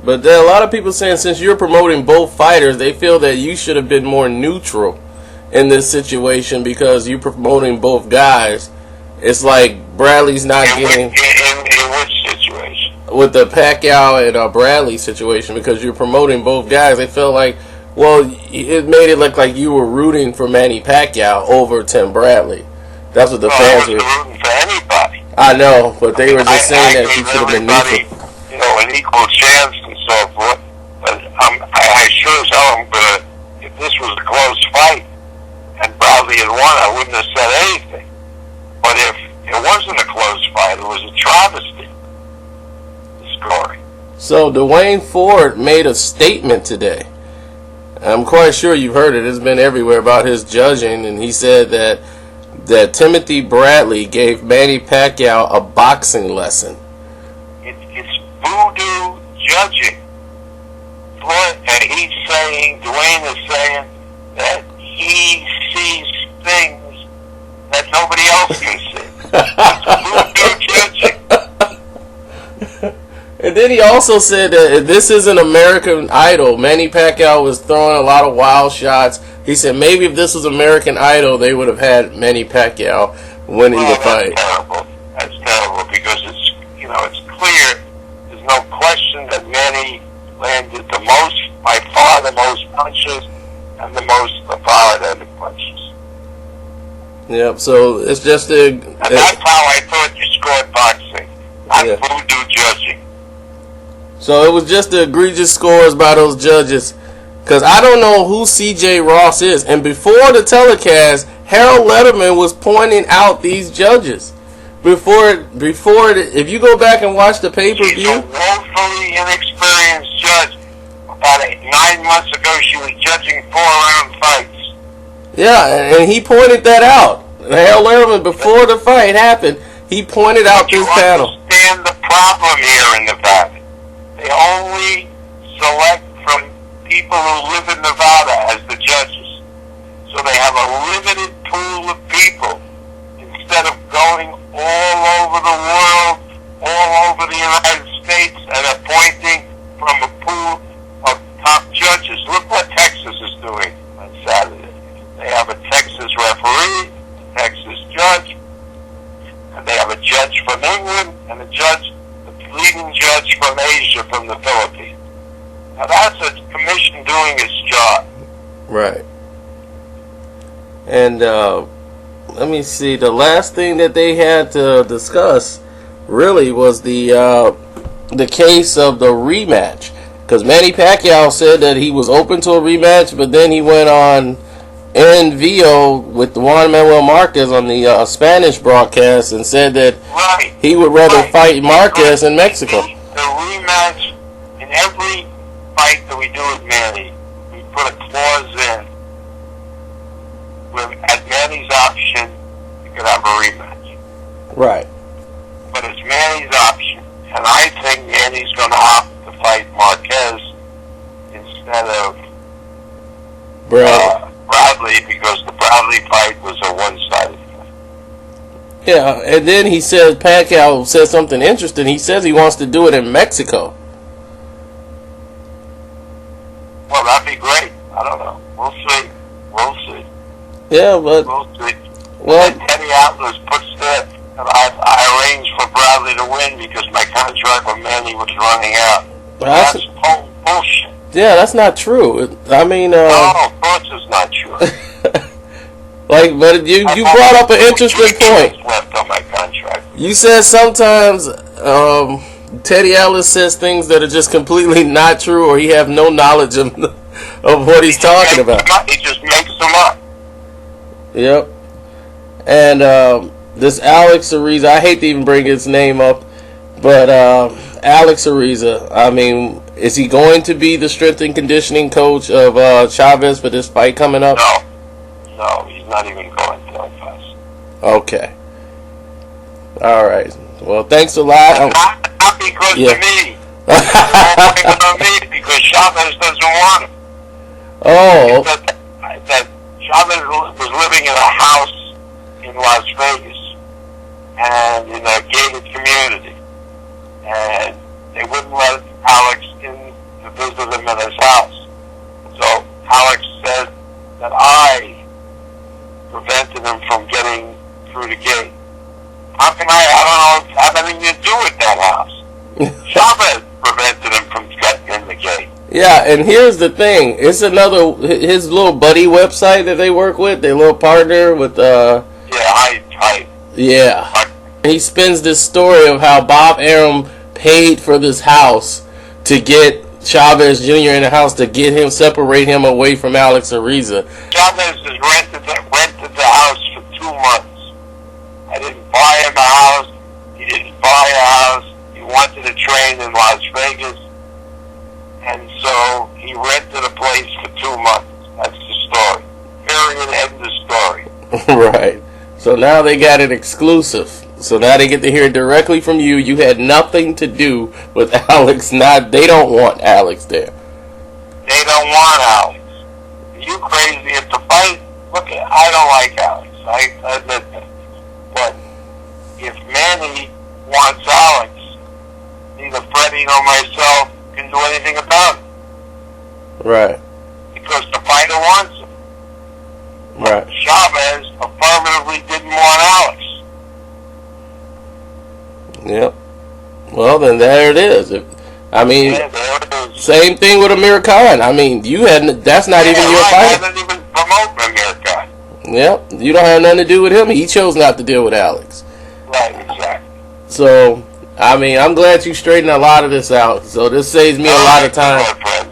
But there are a lot of people saying since you're promoting both fighters, they feel that you should have been more neutral in this situation because you're promoting both guys. It's like Bradley's not getting... In which situation? With the Pacquiao and Bradley situation, because you're promoting both guys, they felt like, well, it made it look like you were rooting for Manny Pacquiao over Tim Bradley. That's what the fans were... I wasn't rooting for anybody. I know, but they were just saying that he should have been neutral. You know, an equal chance and so forth. But I sure as hell am gonna, if this was a close fight and Bradley had won, I wouldn't have said anything. But if it wasn't a close fight, it was a travesty. The scoring. So Dwayne Ford made a statement today. I'm quite sure you've heard it. It's been everywhere about his judging, and he said that Timothy Bradley gave Manny Pacquiao a boxing lesson. It's voodoo judging. And he's saying, Dwayne is saying that he sees things that nobody else can see. It's voodoo judging. And then he also said that this is an American Idol. Manny Pacquiao was throwing a lot of wild shots. He said maybe if this was American Idol, they would have had Manny Pacquiao winning the fight. That's terrible. That's terrible because it's, you know, it's clear. There's no question that Manny landed the most, by far the most punches, and the most authoritative punches. Yep. So it's just and that's how I thought you scored boxing. Not voodoo judging. So it was just the egregious scores by those judges. Because I don't know who C.J. Ross is. And before the telecast, Harold Letterman was pointing out these judges. If you go back and watch the pay-per-view... She's a woefully inexperienced judge. About 9 months ago, she was judging 4-round fights. Yeah, and he pointed that out. Harold Letterman, before the fight happened, he pointed out this panel. You understand the problem here in Nevada. They only select from people who live in Nevada as the judges. So they have a limited pool of people instead of going all over the world, all over the United States and appointing from a pool of top judges. Look what Texas is doing on Saturday. They have a Texas referee, a Texas judge, and they have a judge from England and a judge, the leading judge from Asia, from the Philippines. Now that's a commission doing its job. Right. And let me see. The last thing that they had to discuss really was the case of the rematch. Because Manny Pacquiao said that he was open to a rematch, but then he went on NVO with Juan Manuel Marquez on the Spanish broadcast and said that he would rather fight Marquez in Mexico. The rematch, in every fight that we do with Manny, we put a clause in where at Manny's option, you could have a rematch. Right. But it's Manny's option. And I think Manny's going to opt to fight Marquez instead of Bradley, because the Bradley fight was a one-sided fight. Yeah, and then he said, Pacquiao said something interesting. He says he wants to do it in Mexico. Well, that'd be great. I don't know. We'll see. We'll see. Yeah, but... We'll see. Well, and Teddy Atlas puts that, and I arranged for Bradley to win because my contract with Manny was running out. That's bullshit. Yeah, that's not true. I mean... no, of course it's not true. But you brought up an interesting point. Left on my contract. You said sometimes Teddy Atlas says things that are just completely not true, or he have no knowledge of what he's talking about. He just makes them up. Yep. And this Alex ARIZA, I hate to even bring his name up, but Alex ARIZA, I mean, is he going to be the strength and conditioning coach of Chavez for this fight coming up? No, he's not even going to us. Okay. All right. Well, thanks a lot. Not because of me. On me because Chavez doesn't want him. Oh. That Chavez was living in a house in Las Vegas and in a gated community, and they wouldn't let Alex in Yeah, and here's the thing. It's another, his little buddy website that they work with, their little partner with, Yeah, I. yeah. He spins this story of how Bob Arum paid for this house to get Chavez Jr. in the house to get him, separate him away from Alex Ariza. Chavez has rented the house for 2 months. I didn't buy him a house. He didn't buy a house. He wanted a train in Las Vegas. And so he rented a place for 2 months. That's the story. Period. End of story. Right. So now they got it exclusive. So now they get to hear it directly from you. You had nothing to do with Alex. They don't want Alex there. They don't want Alex. You crazy at the fight? Look, I don't like Alex. I admit that. But if Manny wants Alex, neither Freddie nor myself can do anything about it. Right. Because the fighter wants him. Right. Chavez affirmatively didn't want Alex. Yep. Well, then there it is. I mean, Yeah, there it is. same thing with Amir Khan. I mean, you had that's not even your right. fighter. I didn't even promote Amir Khan. Yep. You don't have nothing to do with him. He chose not to deal with Alex. Right, exactly. So, I mean, I'm glad you straightened a lot of this out. So this saves me a lot of time. My friend.